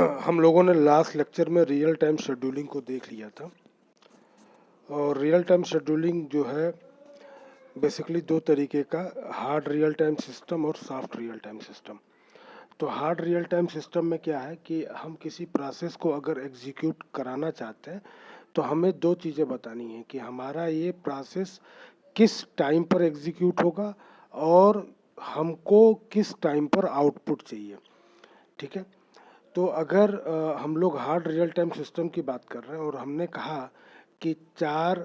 हम लोगों ने लास्ट लेक्चर में रियल टाइम शेड्यूलिंग को देख लिया था। और रियल टाइम शेड्यूलिंग जो है बेसिकली दो तरीके का, हार्ड रियल टाइम सिस्टम और सॉफ्ट रियल टाइम सिस्टम। तो हार्ड रियल टाइम सिस्टम में क्या है कि हम किसी प्रोसेस को अगर एग्जीक्यूट कराना चाहते हैं तो हमें दो चीज़ें बतानी है कि हमारा ये प्रोसेस किस टाइम पर एग्जीक्यूट होगा और हमको किस टाइम पर आउटपुट चाहिए। ठीक है। तो अगर हम लोग हार्ड रियल टाइम सिस्टम की बात कर रहे हैं और हमने कहा कि 4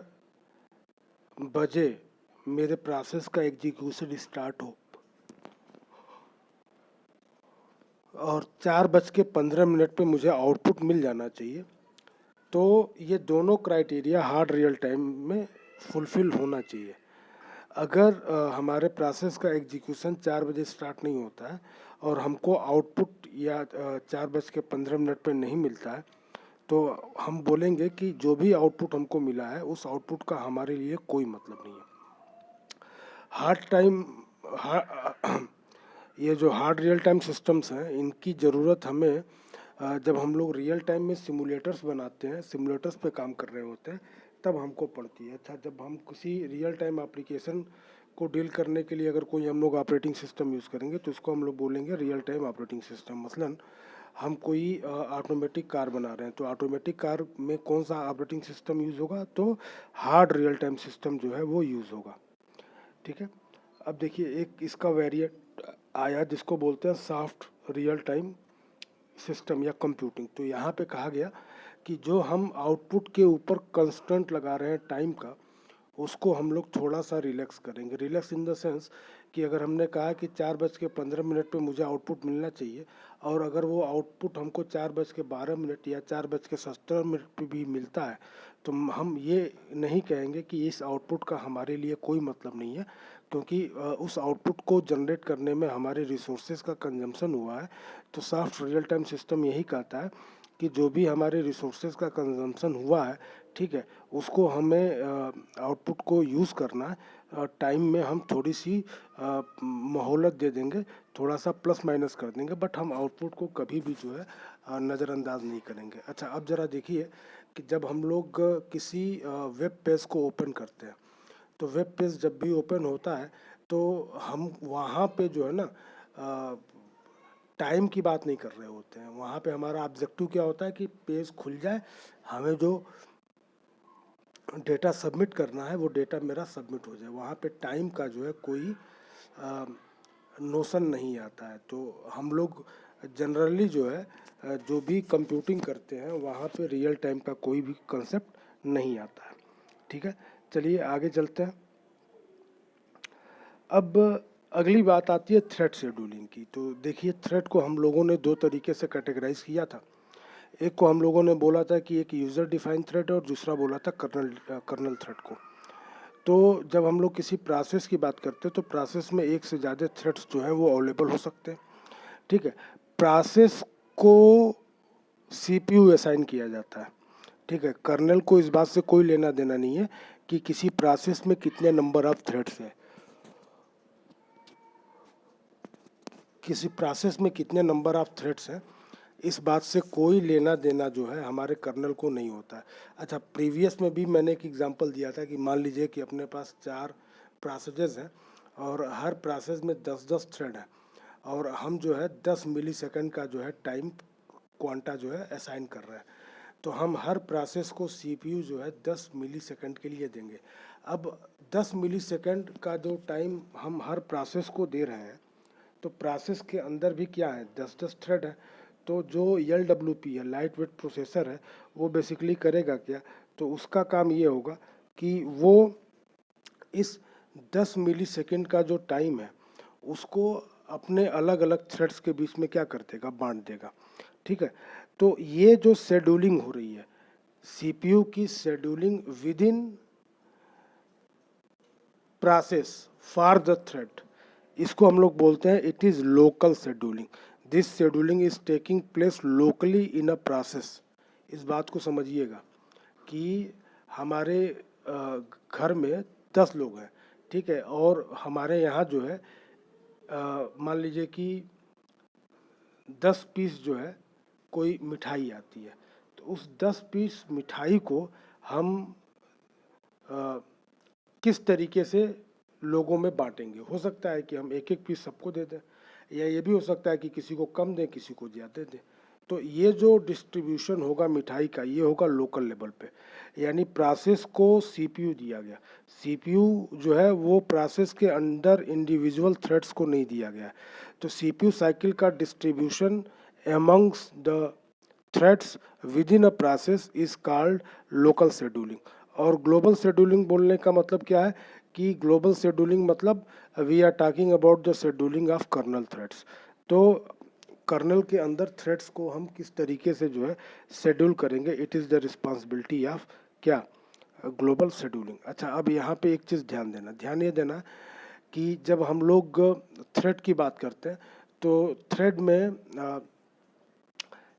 बजे मेरे प्रोसेस का एग्जीक्यूशन स्टार्ट हो और 4:15 पे मुझे आउटपुट मिल जाना चाहिए, तो ये दोनों क्राइटेरिया हार्ड रियल टाइम में फुलफिल होना चाहिए। अगर हमारे प्रोसेस का एग्जीक्यूशन 4 बजे स्टार्ट नहीं होता है और हमको आउटपुट या 4:15 पे नहीं मिलता है, तो हम बोलेंगे कि जो भी आउटपुट हमको मिला है उस आउटपुट का हमारे लिए कोई मतलब नहीं है। हार्ड टाइम ये जो हार्ड रियल टाइम सिस्टम्स हैं इनकी ज़रूरत हमें जब हम लोग रियल टाइम में सिमुलेटर्स बनाते हैं, सिमुलेटर्स पे काम कर रहे होते हैं, तब हमको पड़ती है। अच्छा, जब हम किसी रियल टाइम एप्लीकेशन को डील करने के लिए अगर कोई हम लोग ऑपरेटिंग सिस्टम यूज़ करेंगे तो इसको हम लोग बोलेंगे रियल टाइम ऑपरेटिंग सिस्टम। मसलन हम कोई ऑटोमेटिक कार बना रहे हैं तो ऑटोमेटिक कार में कौन सा ऑपरेटिंग सिस्टम यूज़ होगा, तो हार्ड रियल टाइम सिस्टम जो है वो यूज़ होगा। ठीक है। अब देखिए एक इसका वेरिएंट आया जिसको बोलते हैं सॉफ्ट रियल टाइम सिस्टम या कंप्यूटिंग। तो यहाँ पे कहा गया कि जो हम आउटपुट के ऊपर कंस्टेंट लगा रहे हैं टाइम का, उसको हम लोग थोड़ा सा रिलैक्स करेंगे। रिलैक्स इन द सेंस कि अगर हमने कहा कि 4:15 पे मुझे आउटपुट मिलना चाहिए और अगर वो आउटपुट हमको 4:12 या 4:17 पे भी मिलता है, तो हम ये नहीं कहेंगे कि इस आउटपुट का हमारे लिए कोई मतलब नहीं है, क्योंकि उस आउटपुट को जनरेट करने में हमारे रिसोर्सेज का कंजम्पशन हुआ है। तो सॉफ्ट रियल टाइम सिस्टम यही कहता है कि जो भी हमारे रिसोर्सेज का कंजम्पशन हुआ है, ठीक है, उसको हमें आउटपुट को यूज़ करना है। टाइम में हम थोड़ी सी मोहलत दे देंगे, थोड़ा सा प्लस माइनस कर देंगे, बट हम आउटपुट को कभी भी जो है नज़रअंदाज नहीं करेंगे। अच्छा, अब ज़रा देखिए कि जब हम लोग किसी वेब पेज को ओपन करते हैं, तो वेब पेज जब भी ओपन होता है तो हम वहाँ पे जो है ना टाइम की बात नहीं कर रहे होते हैं। वहाँ पे हमारा ऑब्जेक्टिव क्या होता है कि पेज खुल जाए, हमें जो डेटा सबमिट करना है वो डेटा मेरा सबमिट हो जाए। वहाँ पे टाइम का जो है कोई नोशन नहीं आता है। तो हम लोग जनरली जो है जो भी कंप्यूटिंग करते हैं वहाँ पे रियल टाइम का कोई भी कंसेप्ट नहीं आता है। ठीक है, चलिए आगे चलते हैं। अब अगली बात आती है थ्रेड शेड्यूलिंग की। तो देखिए थ्रेड को हम लोगों ने दो तरीके से कैटेगराइज किया था। एक को हम लोगों ने बोला था कि एक यूज़र डिफाइंड थ्रेड और दूसरा बोला था कर्नल थ्रेड को। तो जब हम लोग किसी प्रोसेस की बात करते हैं तो प्रोसेस में एक से ज़्यादा थ्रेड्स जो हैं वो अवेलेबल हो सकते हैं। ठीक है। प्रोसेस को सीपीयू असाइन किया जाता है। ठीक है, कर्नल को इस बात से कोई लेना देना नहीं है कि किसी प्रोसेस में कितने नंबर ऑफ थ्रेड्स हैं, किसी प्रोसेस में कितने नंबर ऑफ थ्रेड्स हैं, इस बात से कोई लेना देना जो है हमारे कर्नल को नहीं होता है। अच्छा, प्रीवियस में भी मैंने एक एग्जांपल दिया था कि मान लीजिए कि अपने पास 4 प्रोसेसेस हैं और हर प्रोसेस में 10-10 थ्रेड है और हम जो है 10 मिलीसेकंड का जो है टाइम क्वांटा जो है असाइन कर रहे हैं। तो हम हर प्रोसेस को सीपीयू जो है 10 मिलीसेकंड के लिए देंगे। अब 10 मिलीसेकंड का जो टाइम हम हर प्रोसेस को दे रहे हैं, तो प्रोसेस के अंदर भी क्या है, 10-10 थ्रेड है। तो जो LWP है, लाइट वेट प्रोसेसर है, वो बेसिकली करेगा क्या, तो उसका काम ये होगा कि वो इस 10 मिलीसेकंड का जो टाइम है उसको अपने अलग अलग थ्रेड्स के बीच में क्या कर देगा, बांट देगा। ठीक है। तो ये जो शेड्यूलिंग हो रही है, सीपीयू की scheduling with in process for the thread, इसको हम लोग बोलते हैं it is local scheduling. This scheduling is taking place locally in a process. इस बात को समझिएगा कि हमारे घर में 10 लोग हैं, ठीक है, और हमारे यहाँ जो है मान लीजिए कि 10 पीस जो है कोई मिठाई आती है, तो उस 10 पीस मिठाई को हम अ, किस तरीके से लोगों में बांटेंगे। हो सकता है कि हम एक एक पीस सबको दे दें, या ये भी हो सकता है कि किसी को कम दें, किसी को ज़्यादा दें। तो ये जो डिस्ट्रीब्यूशन होगा मिठाई का, ये होगा लोकल लेवल पे, यानी प्रोसेस को सीपीयू दिया गया। सीपीयू जो है वो प्रोसेस के अंदर इंडिविजुअल थ्रेड्स को नहीं दिया गया है। तो सीपीयू साइकिल का distribution amongst the threads within a process is called local scheduling. और ग्लोबल शेड्यूलिंग बोलने का मतलब क्या है कि ग्लोबल शेड्यूलिंग मतलब we are talking about the scheduling of kernel threads. तो कर्नल के अंदर थ्रेड्स को हम किस तरीके से जो है शेड्यूल करेंगे, it is the responsibility of क्या, ग्लोबल शेड्यूलिंग। अच्छा, अब यहाँ पे एक चीज़ ध्यान ये देना कि जब हम लोग थ्रेड की बात करते हैं तो थ्रेड में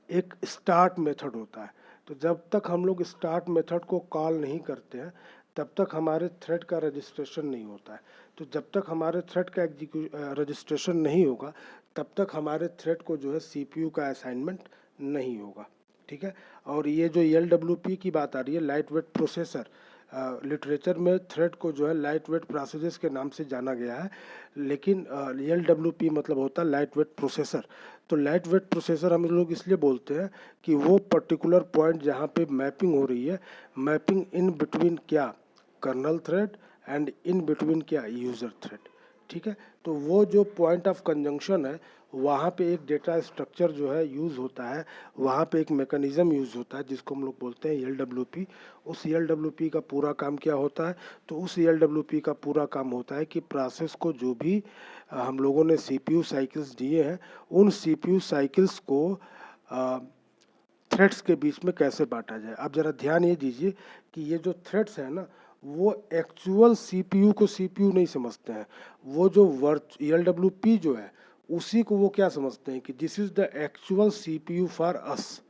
एक स्टार्ट मेथड होता है। तो जब तक हम लोग स्टार्ट मेथड को कॉल नहीं करते हैं तब तक हमारे थ्रेड का रजिस्ट्रेशन नहीं होता है। तो जब तक हमारे थ्रेड का रजिस्ट्रेशन नहीं होगा तब तक हमारे थ्रेड को जो है सीपीयू का असाइनमेंट नहीं होगा। ठीक है। और ये जो एलडब्ल्यूपी की बात आ रही है, लाइट वेट प्रोसेसर, लिटरेचर में थ्रेड को जो है लाइट वेट प्रोसेसर्स के नाम से जाना गया है, लेकिन एलडब्ल्यूपी मतलब होता है लाइट वेट प्रोसेसर। तो लाइट वेट प्रोसेसर हम लोग इसलिए बोलते हैं कि वो पर्टिकुलर पॉइंट जहाँ पे मैपिंग हो रही है, मैपिंग इन बिटवीन क्या, kernel thread and in between क्या, यूज़र थ्रेड। ठीक है। तो वो जो पॉइंट ऑफ कंजंक्शन है वहाँ पे एक डेटा स्ट्रक्चर जो है यूज़ होता है, वहाँ पे एक मैकेनिज़्म यूज़ होता है जिसको हम लोग बोलते हैं एलडब्ल्यूपी। उस एलडब्ल्यूपी का पूरा काम क्या होता है, तो उस एलडब्ल्यूपी का पूरा काम होता है कि प्रोसेस को जो भी हम लोगों ने सीपीयू साइकिल्स दिए हैं उन सीपीयू साइकिल्स को थ्रेड्स के बीच में कैसे बांटा जाए। आप ज़रा ध्यान ये दीजिए कि ये जो थ्रेड्स हैं ना वो एक्चुअल सीपीयू को सीपीयू नहीं समझते हैं। वो जो एलडब्ल्यूपी जो है उसी को वो क्या समझते हैं कि this is the actual CPU for us.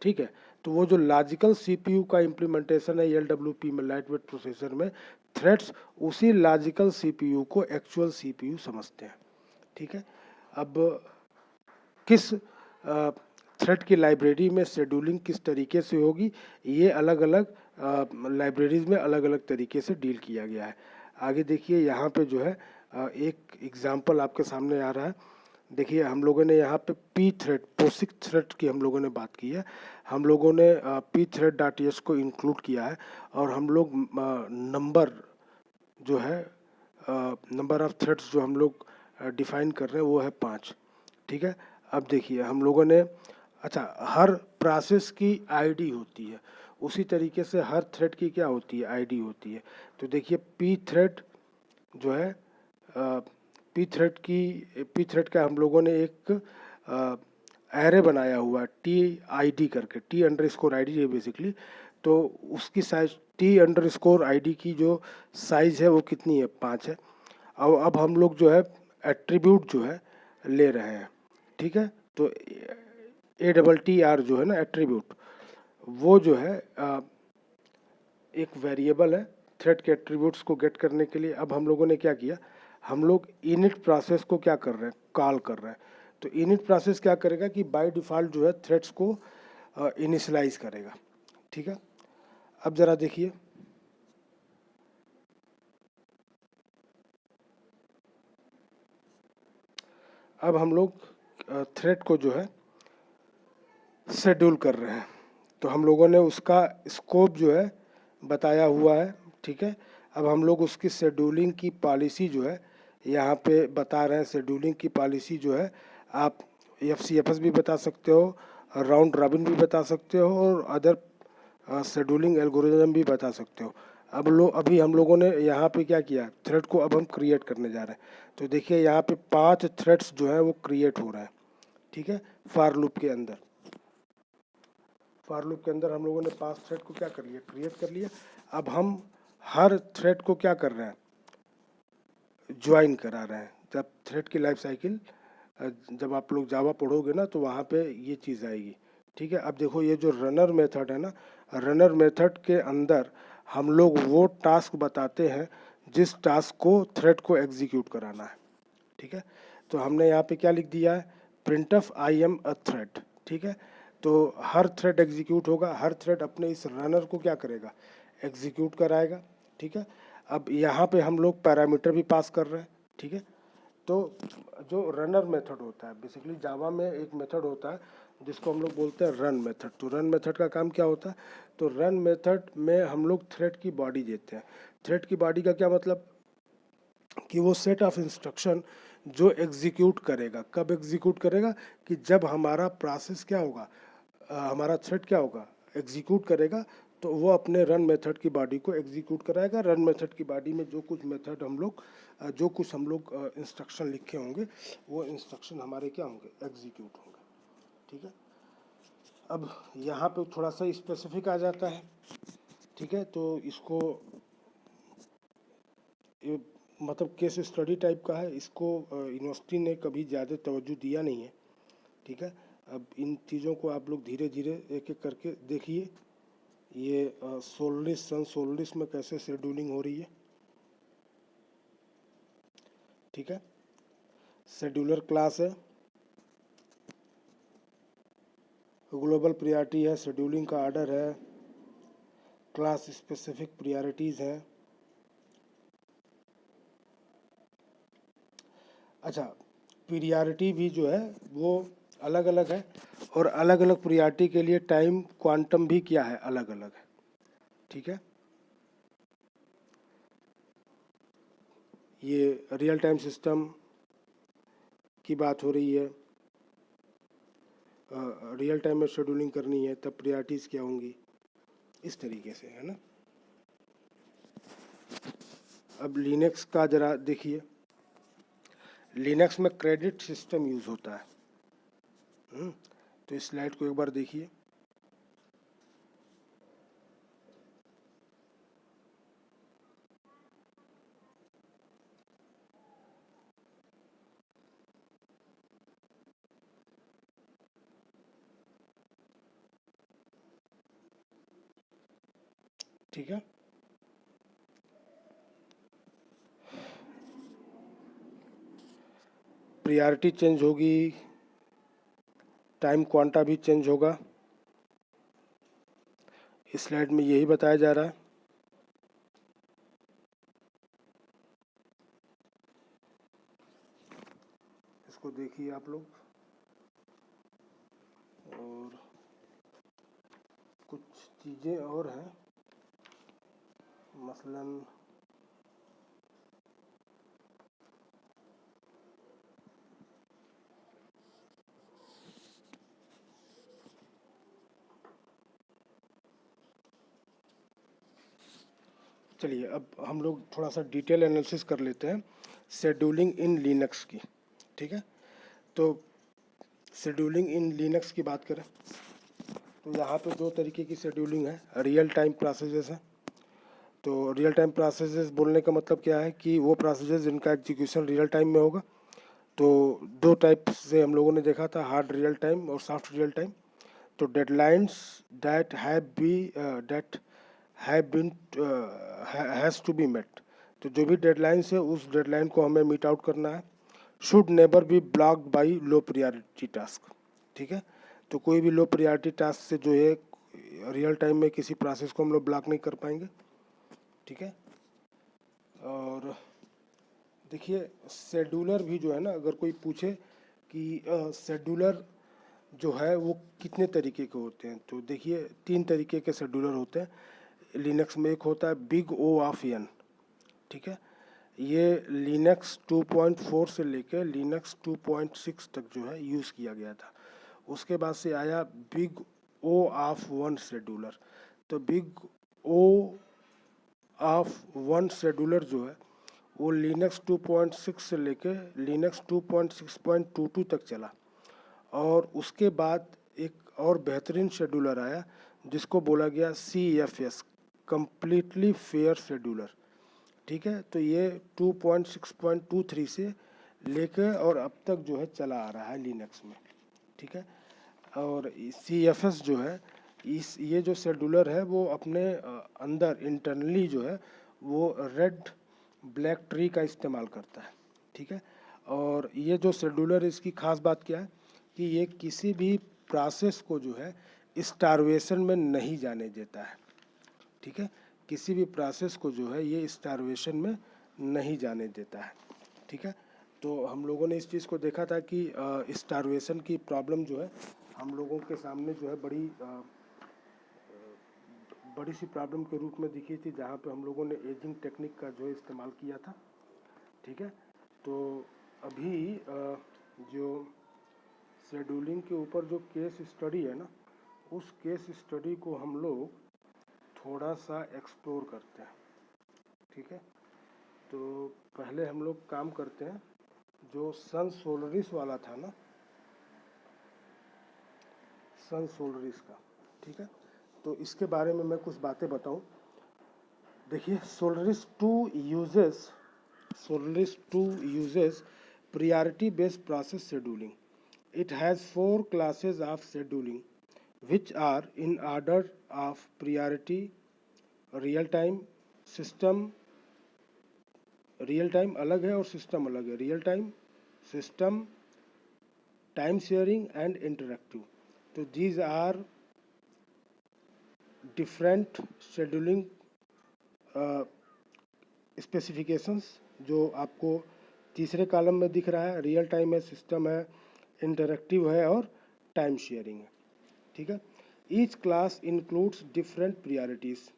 ठीक है। तो वो जो लॉजिकल सीपीयू का इम्प्लीमेंटेशन है एलडब्ल्यूपी में, लाइट वेट प्रोसेसर में, थ्रेड्स उसी लॉजिकल सीपीयू को एक्चुअल सीपीयू समझते हैं। ठीक है। अब किस थ्रेड की लाइब्रेरी में शेड्यूलिंग किस तरीके से होगी, ये अलग अलग लाइब्रेरीज में अलग अलग तरीके से डील किया गया है। आगे देखिए यहाँ पे जो है एक एग्जांपल आपके सामने आ रहा है। देखिए हम लोगों ने यहाँ पे पी थ्रेड, पोसिक थ्रेड की हम लोगों ने बात की है। हम लोगों ने पी थ्रेड डॉट एस को इंक्लूड किया है और हम लोग नंबर जो है, नंबर ऑफ थ्रेड्स जो हम लोग डिफाइन कर रहे हैं वो है 5। ठीक है। अब देखिए हम लोगों ने, अच्छा, हर प्रोसेस की आईडी होती है, उसी तरीके से हर थ्रेड की क्या होती है, आईडी होती है। तो देखिए पी थ्रेड जो है, पी थ्रेड का हम लोगों ने एक एरे बनाया हुआ है टी आई डी करके, T under score I D है बेसिकली। तो उसकी size T under score I D की जो साइज़ है वो कितनी है, 5 है। और अब हम लोग जो है एट्रीब्यूट जो है ले रहे हैं। ठीक है। तो ATTR जो है ना एट्रीब्यूट, वो जो है एक वेरिएबल है थ्रेड के एट्रीब्यूट्स को गेट करने के लिए। अब हम लोगों ने क्या किया, हम लोग इनिट प्रोसेस को क्या कर रहे हैं, कॉल कर रहे हैं। तो इनिट प्रोसेस क्या करेगा कि बाय डिफ़ॉल्ट जो है थ्रेड्स को इनिशियलाइज करेगा। ठीक है। अब ज़रा देखिए, अब हम लोग थ्रेड को जो है शेड्यूल कर रहे हैं। तो हम लोगों ने उसका स्कोप जो है बताया हुआ है। ठीक है। अब हम लोग उसकी शेड्यूलिंग की पॉलिसी जो है यहाँ पे बता रहे हैं। शेड्यूलिंग की पॉलिसी जो है आप FCFS भी बता सकते हो, राउंड रॉबिन भी बता सकते हो और अदर शेड्यूलिंग एल्गोरिदम भी बता सकते हो। अभी हम लोगों ने यहाँ पे क्या किया, थ्रेड को अब हम क्रिएट करने जा रहे हैं। तो देखिए यहाँ पे 5 थ्रेड्स जो है वो क्रिएट हो रहा है। ठीक है। फॉर लूप के अंदर, फॉर लूप के अंदर हम लोगों ने 5 थ्रेड को क्या कर लिया, क्रिएट कर लिया। अब हम हर थ्रेड को क्या कर रहे हैं, ज्वाइन करा रहे हैं। जब थ्रेड की लाइफ साइकिल, जब आप लोग जावा पढ़ोगे ना तो वहाँ पे ये चीज़ आएगी। ठीक है। अब देखो ये जो रनर मेथड है ना, रनर मेथड के अंदर हम लोग वो टास्क बताते हैं जिस टास्क को थ्रेड को एग्जीक्यूट कराना है। ठीक है। तो हमने यहाँ पे क्या लिख दिया है, printf I am a thread. ठीक है। तो हर थ्रेड एग्जीक्यूट होगा, हर थ्रेड अपने इस रनर को क्या करेगा, एग्जीक्यूट कराएगा। ठीक है, अब यहाँ पे हम लोग पैरामीटर भी पास कर रहे हैं। ठीक है, तो जो रनर मेथड होता है, बेसिकली जावा में एक मेथड होता है जिसको हम लोग बोलते हैं रन मेथड। तो रन मेथड का काम क्या होता है, तो रन मेथड में हम लोग थ्रेड की बॉडी देते हैं। थ्रेड की बॉडी का क्या मतलब कि वो सेट ऑफ इंस्ट्रक्शन जो एग्जीक्यूट करेगा, कब एग्जीक्यूट करेगा, कि जब हमारा प्रोसेस क्या होगा, हमारा थ्रेड क्या होगा, एग्जीक्यूट करेगा, तो वो अपने रन मेथड की बॉडी को एग्जीक्यूट कराएगा। रन मेथड की बॉडी में जो कुछ मेथड हम लोग जो कुछ हम लोग इंस्ट्रक्शन लिखे होंगे, वो इंस्ट्रक्शन हमारे क्या होंगे, एग्जीक्यूट होंगे। ठीक है, अब यहाँ पे थोड़ा सा स्पेसिफिक आ जाता है। ठीक है, तो इसको ये मतलब केस स्टडी टाइप का है, इसको यूनिवर्सिटी ने कभी ज़्यादा तवज्जो दिया नहीं है। ठीक है, अब इन चीज़ों को आप लोग धीरे धीरे एक एक करके देखिए। ये सोलरिस सन सोलरिस में कैसे शेड्यूलिंग हो रही है। ठीक है, शेड्यूलर क्लास है, ग्लोबल प्रायोरिटी है, शेड्यूलिंग का आर्डर है, क्लास स्पेसिफिक प्रायोरिटीज़ हैं। अच्छा, प्रायोरिटी भी जो है वो अलग अलग है, और अलग अलग प्रायोरिटी के लिए टाइम क्वांटम भी क्या है, अलग अलग है। ठीक है, ये रियल टाइम सिस्टम की बात हो रही है, रियल टाइम में शेड्यूलिंग करनी है तब प्रायोरिटीज़ क्या होंगी, इस तरीके से, है ना। अब लिनक्स का ज़रा देखिए, लिनक्स में क्रेडिट सिस्टम यूज़ होता है। तो इस स्लाइड को एक बार देखिए। ठीक है, प्रायोरिटी चेंज होगी, टाइम क्वांटा भी चेंज होगा। इस स्लाइड में यही बताया जा रहा है। इसको देखिए आप लोग, और कुछ चीज़ें और हैं, मसलन चलिए अब हम लोग थोड़ा सा डिटेल एनालिसिस कर लेते हैं शेड्यूलिंग इन लिनक्स की। ठीक है, तो शेड्यूलिंग इन लिनक्स की बात करें तो यहाँ पे दो तरीके की शेड्यूलिंग है, रियल टाइम प्रोसेसेस है। तो रियल टाइम प्रोसेसेस बोलने का मतलब क्या है कि वो प्रोसेसेस जिनका एग्जीक्यूशन रियल टाइम में होगा। तो दो टाइप से हम लोगों ने देखा था, हार्ड रियल टाइम और सॉफ्ट रियल टाइम। तो deadlines that have been has to be met, तो जो भी डेडलाइंस है उस डेडलाइन को हमें मीट आउट करना है। Should never be blocked by low priority task. ठीक है, तो कोई भी लो प्रायोरिटी टास्क से जो है रियल टाइम में किसी प्रोसेस को हम लोग ब्लॉक नहीं कर पाएंगे। ठीक है, और देखिए शेड्यूलर भी जो है ना, अगर कोई पूछे कि शेड्यूलर जो है वो कितने तरीके के होते हैं, तो देखिए तीन तरीके के शेड्यूलर होते हैं लिनक्स में। एक होता है बिग ओ ऑफ एन। ठीक है, ये लिनक्स 2.4 से लेकर लिनक्स 2.6 तक जो है यूज़ किया गया था। उसके बाद से आया big O of one scheduler. तो big O of one scheduler जो है वो लिनक्स 2.6 से लेके लिनक्स 2.6.22 तक चला। और उसके बाद एक और बेहतरीन शेड्यूलर आया जिसको बोला गया CFS, कम्प्लीटली फेयर शेड्यूलर। ठीक है, तो ये 2.6.23 से लेकर और अब तक जो है चला आ रहा है लिनक्स में। ठीक है, और CFS जो है ये जो शेड्यूलर है वो अपने अंदर इंटरनली जो है वो रेड ब्लैक ट्री का इस्तेमाल करता है। ठीक है, और ये जो शेड्यूलर है इसकी ख़ास बात क्या है कि ये किसी भी प्रोसेस को जो है स्टारवेशन में नहीं जाने देता है, ठीक है। किसी भी प्रोसेस को जो है ये स्टारवेशन में नहीं जाने देता है, ठीक है। तो हम लोगों ने इस चीज़ को देखा था कि स्टारवेशन की प्रॉब्लम जो है हम लोगों के सामने जो है बड़ी सी प्रॉब्लम के रूप में दिखी थी, जहाँ पे हम लोगों ने एजिंग टेक्निक का जो है इस्तेमाल किया था, ठीक है। तो अभी जो शेड्यूलिंग के ऊपर जो केस स्टडी है ना, उस केस स्टडी को हम लोग थोड़ा सा एक्सप्लोर करते हैं, ठीक है। तो पहले हम लोग काम करते हैं जो सन सोलरिस वाला था ना, सन सोलरिस का, ठीक है। तो इसके बारे में मैं कुछ बातें बताऊं। देखिए, Solaris two uses priority based process scheduling. It has 4 classes of scheduling which are in order of priority: real time, system, real time अलग है और सिस्टम अलग है, real time, system, time sharing and interactive. तो these are different scheduling specifications जो आपको तीसरे column में दिख रहा है। रियल टाइम है, सिस्टम है, इंटरेक्टिव है और टाइम शेयरिंग है, ठीक है। Each class includes different priorities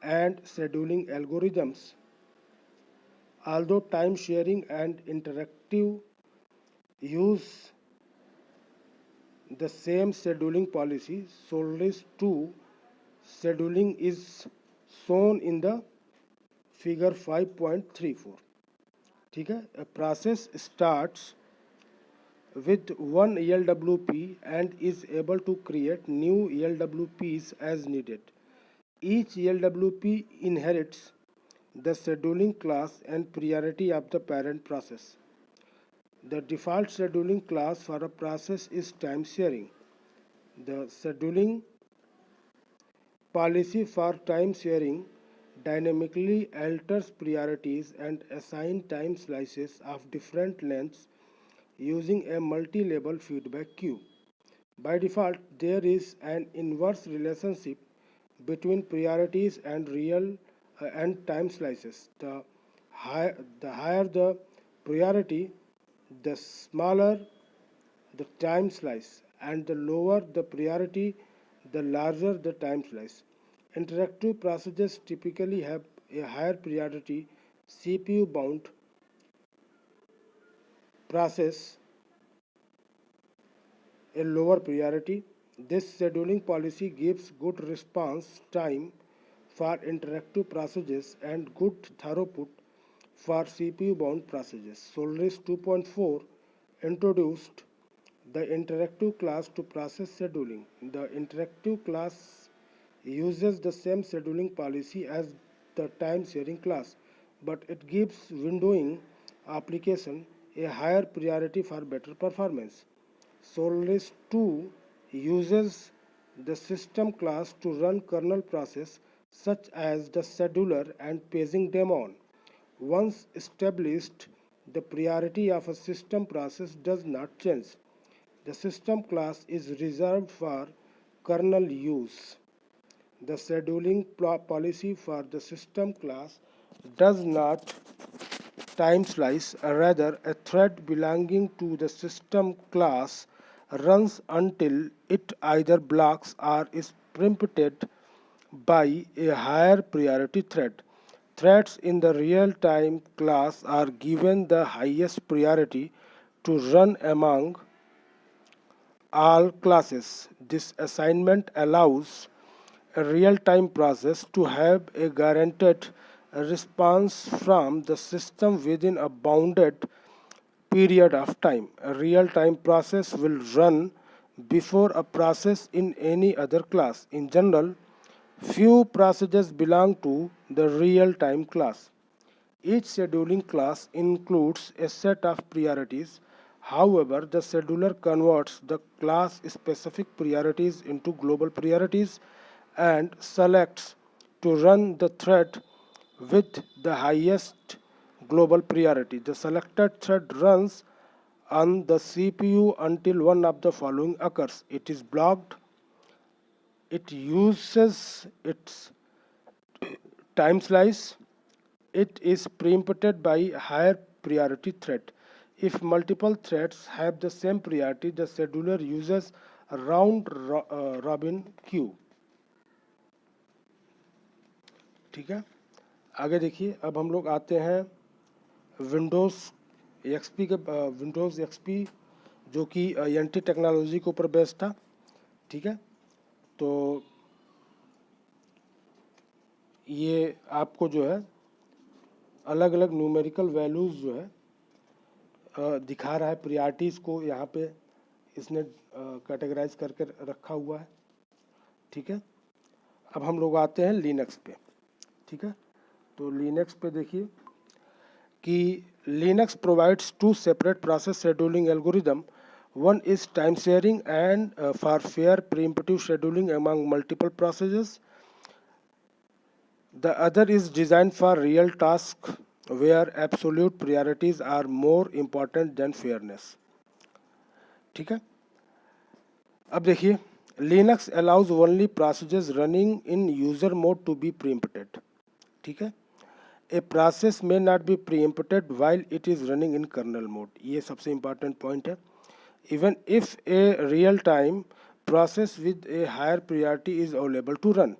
and scheduling algorithms. Although time sharing and interactive use the same scheduling policy, Solaris 2 scheduling is shown in the figure 5.34, ठीक है। A process starts with one ELWP and is able to create new ELWPs as needed. Each ELWP inherits the scheduling class and priority of the parent process. The default scheduling class for a process is time sharing. The scheduling policy for time sharing dynamically alters priorities and assigns time slices of different lengths using a multi-level feedback queue. By default, there is an inverse relationship between priorities and time slices. The higher the priority, the smaller the time slice, and the lower the priority, the larger the time slice. Interactive processes typically have a higher priority CPU bound process, a lower priority. This scheduling policy gives good response time for interactive processes and good throughput for CPU bound processes. Solaris 2.4 introduced the interactive class to process scheduling. The interactive class uses the same scheduling policy as the time sharing class, but it gives windowing application a higher priority for better performance. Solaris 2 uses the system class to run kernel process such as the scheduler and paging daemon. Once established, the priority of a system process does not change. The system class is reserved for kernel use. The scheduling policy for the system class does not time slice, rather a thread belonging to the system class runs until it either blocks or is preempted by a higher priority thread. Threads in the real-time class are given the highest priority to run among all classes. This assignment allows a real-time process to have a guaranteed response from the system within a bounded period of time. A real-time process will run before a process in any other class. In general, few processes belong to the real-time class. Each scheduling class includes a set of priorities. However, the scheduler converts the class-specific priorities into global priorities and selects to run the thread with the highest global priority. The selected thread runs on the CPU until one of the following occurs. It is blocked, it uses its time slice, it is preempted by higher priority threat. If multiple threads have the same priority, the scheduler uses a robin queue. ठीक है, आगे देखिए। अब हम लोग आते हैं Windows XP के विंडोज़ एक्सपी जो कि एनटी टेक्नोलॉजी के ऊपर बेस्ड था। ठीक है, तो ये आपको जो है अलग अलग न्यूमेरिकल वैल्यूज़ जो है दिखा रहा है। प्रियरिटीज़ को यहाँ पे इसने कैटेगराइज करके रखा हुआ है। ठीक है, अब हम लोग आते हैं लिनक्स पे। ठीक है, तो लिनक्स पे देखिए कि Linux provides two separate process scheduling algorithm. One is time sharing and for fair preemptive scheduling among multiple processes. The other is designed for real tasks where absolute priorities are more important than fairness. ठीक है, अब देखिए Linux allows only processes running in user mode to be preempted. ठीक है, a process may not be preempted while it is running in kernel mode. ये सबसे important point है। Even if a real time process with a higher priority is available to run.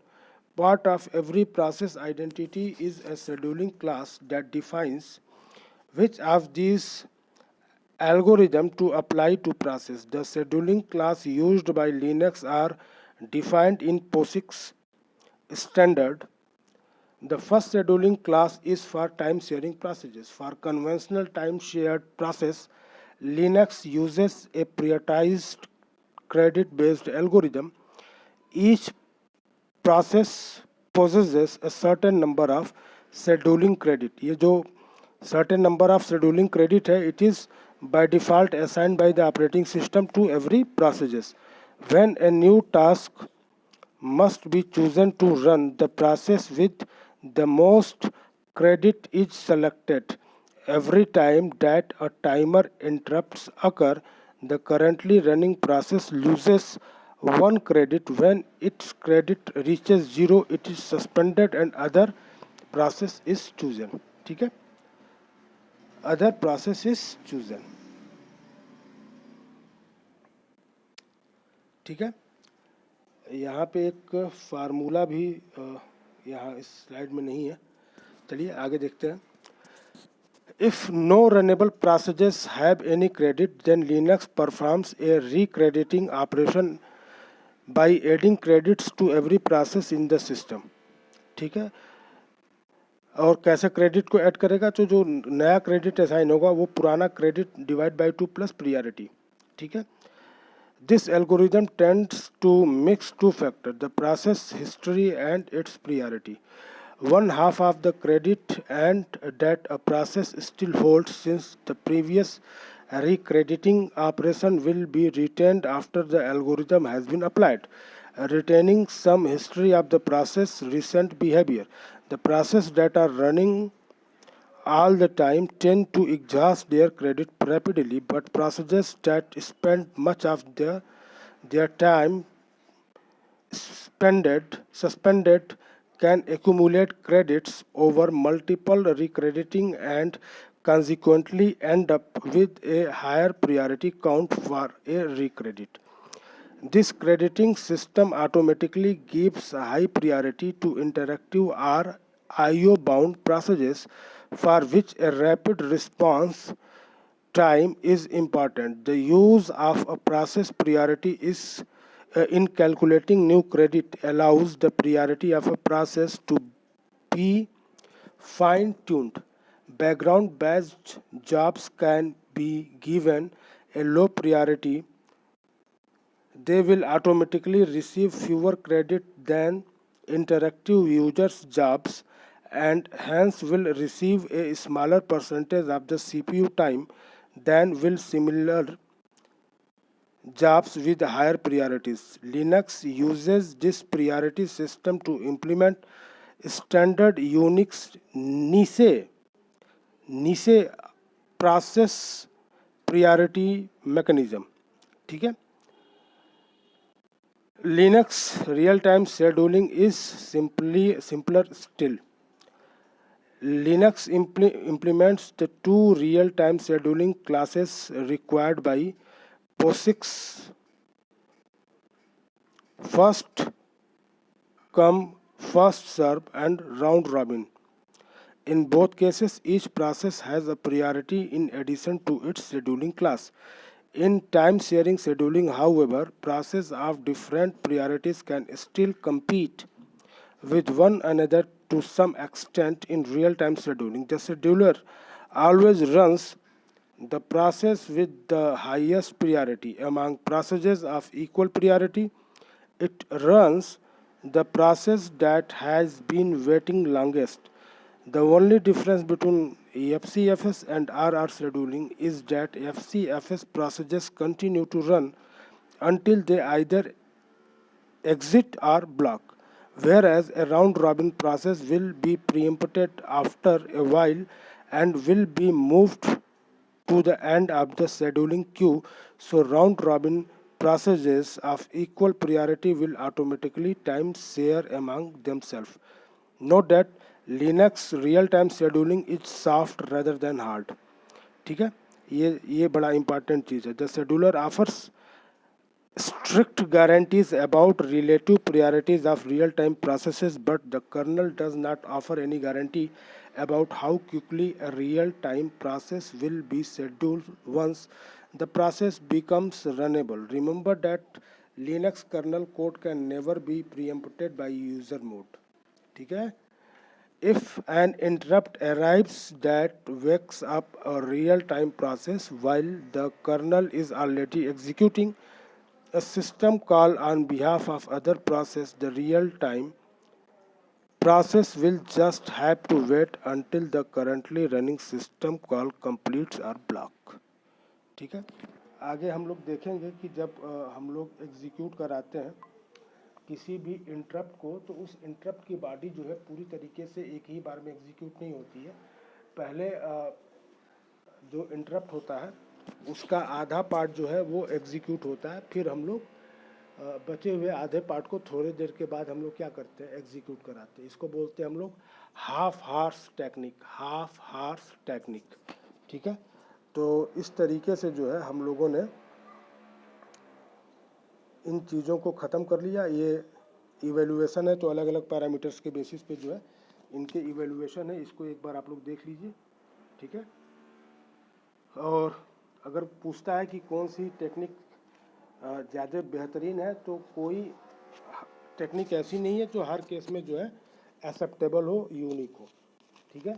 Part of every process identity is a scheduling class that defines which of these algorithm to apply to process. The scheduling class used by Linux are defined in POSIX standard. The first scheduling class is for time sharing processes. For conventional time shared process, Linux uses a prioritized credit based algorithm. Each process possesses a certain number of scheduling credit. ये जो certain number of scheduling credit है, it is by default assigned by the operating system to every processes. When a new task must be chosen to run, the process with the most credit is selected. Every time that a timer interrupts occur, the currently running process loses one credit. When its credit reaches zero, it is suspended and other process is chosen. ठीक है, other process is chosen. ठीक है, यहाँ पे एक formula भी यहाँ इस स्लाइड में नहीं है। चलिए आगे देखते हैं। If no runnable processes have any credit, then Linux performs a recrediting operation by adding credits to every process in the system. ठीक है, और कैसे क्रेडिट को ऐड करेगा? तो जो नया क्रेडिट असाइन होगा वो पुराना credit divide by 2 plus priority. ठीक है, this algorithm tends to mix two factors, the process history and its priority. One half of the credit and that a process still holds, since the previous recrediting operation will be retained after the algorithm has been applied, retaining some history of the process recent behavior. The processes that are running all the time tend to exhaust their credit rapidly, but processes that spend much of their time suspended can accumulate credits over multiple recrediting and consequently end up with a higher priority count for a recredit. This crediting system automatically gives high priority to interactive or IO bound processes for which a rapid response time is important. The use of a process priority is in calculating new credit allows the priority of a process to be fine tuned. Background based jobs can be given a low priority. They will automatically receive fewer credit than interactive users jobs and hence will receive a smaller percentage of the CPU time than will similar jobs with higher priorities. Linux uses this priority system to implement standard Unix niche process priority mechanism. ठीक है. Linux real-time scheduling is simpler still. Linux implements the two real-time scheduling classes required by POSIX. First come, first serve and round robin. In both cases, each process has a priority in addition to its scheduling class. In time-sharing scheduling, however, processes of different priorities can still compete with one another to some extent in real-time scheduling. The scheduler always runs the process with the highest priority among processes of equal priority. It runs the process that has been waiting longest. The only difference between FCFS and RR scheduling is that FCFS processes continue to run until they either exit or block, whereas a round-robin process will be preempted after a while and will be moved to the end of the scheduling queue, so round-robin processes of equal priority will automatically time share among themselves. Note that Linux real-time scheduling is soft rather than hard. ठीक है, ये बड़ा important चीज़ है. The scheduler offers strict guarantees about relative priorities of real-time processes, but the kernel does not offer any guarantee about how quickly a real-time process will be scheduled once the process becomes runnable. Remember that Linux kernel code can never be preempted by user mode. ठीक है. If an interrupt arrives that wakes up a real-time process while the kernel is already executing a system call on behalf of other process, the real-time process will just have to wait until the currently running system call completes or block. ठीक है. आगे हम लोग देखेंगे कि जब हम लोग एग्जीक्यूट कराते हैं किसी भी इंटरप्ट को, तो उस इंटरप्ट की बॉडी जो है पूरी तरीके से एक ही बार में एग्जीक्यूट नहीं होती है. पहले जो इंटरप्ट होता है उसका आधा पार्ट जो है वो एग्जीक्यूट होता है, फिर हम लोग बचे हुए आधे पार्ट को थोड़ी देर के बाद हम लोग क्या करते हैं, एग्जीक्यूट कराते हैं. इसको बोलते हैं हम लोग हाफ हार्स टेक्निक. ठीक है. तो इस तरीके से जो है हम लोगों ने इन चीज़ों को ख़त्म कर लिया. ये इवेल्युएशन है, तो अलग अलग पैरामीटर्स के बेसिस पे जो है इनके इवेल्युएशन है. इसको एक बार आप लोग देख लीजिए. ठीक है. और अगर पूछता है कि कौन सी टेक्निक ज़्यादा बेहतरीन है, तो कोई टेक्निक ऐसी नहीं है जो हर केस में जो है एक्सेप्टेबल हो, यूनिक हो. ठीक है.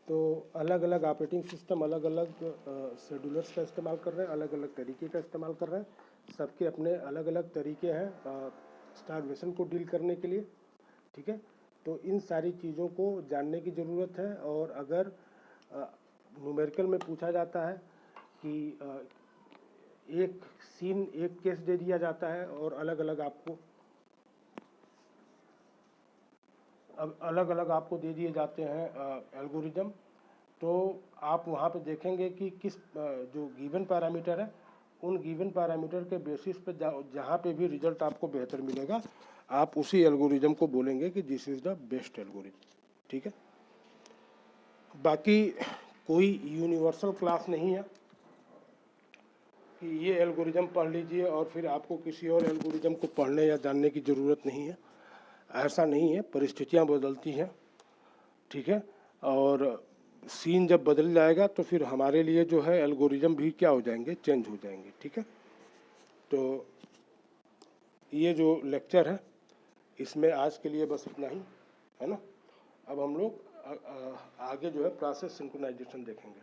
तो अलग अलग ऑपरेटिंग सिस्टम अलग अलग शेड्यूलर्स का इस्तेमाल कर रहे हैं, अलग अलग तरीके का इस्तेमाल कर रहे हैं. सबके अपने अलग अलग तरीके हैं स्टारवेशन को डील करने के लिए. ठीक है. तो इन सारी चीज़ों को जानने की ज़रूरत है. और अगर न्यूमेरिकल में पूछा जाता है कि एक सीन, एक केस दे दिया जाता है और अलग अलग आपको दे दिए जाते हैं एल्गोरिदम, तो आप वहाँ पे देखेंगे कि किस जो गिवन पैरामीटर है उन गिवन पैरामीटर के बेसिस पे जहाँ पे भी रिजल्ट आपको बेहतर मिलेगा आप उसी एल्गोरिदम को बोलेंगे कि this is the best algorithm. ठीक है. बाकी कोई यूनिवर्सल क्लास नहीं है कि ये एल्गोरिदम पढ़ लीजिए और फिर आपको किसी और एल्गोरिदम को पढ़ने या जानने की ज़रूरत नहीं है. ऐसा नहीं है, परिस्थितियाँ बदलती हैं. ठीक है. और सीन जब बदल जाएगा तो फिर हमारे लिए जो है एल्गोरिदम भी क्या हो जाएंगे, चेंज हो जाएंगे. ठीक है. तो ये जो लेक्चर है इसमें आज के लिए बस इतना ही है ना. अब हम लोग आगे जो है प्रोसेस सिंक्रोनाइजेशन देखेंगे.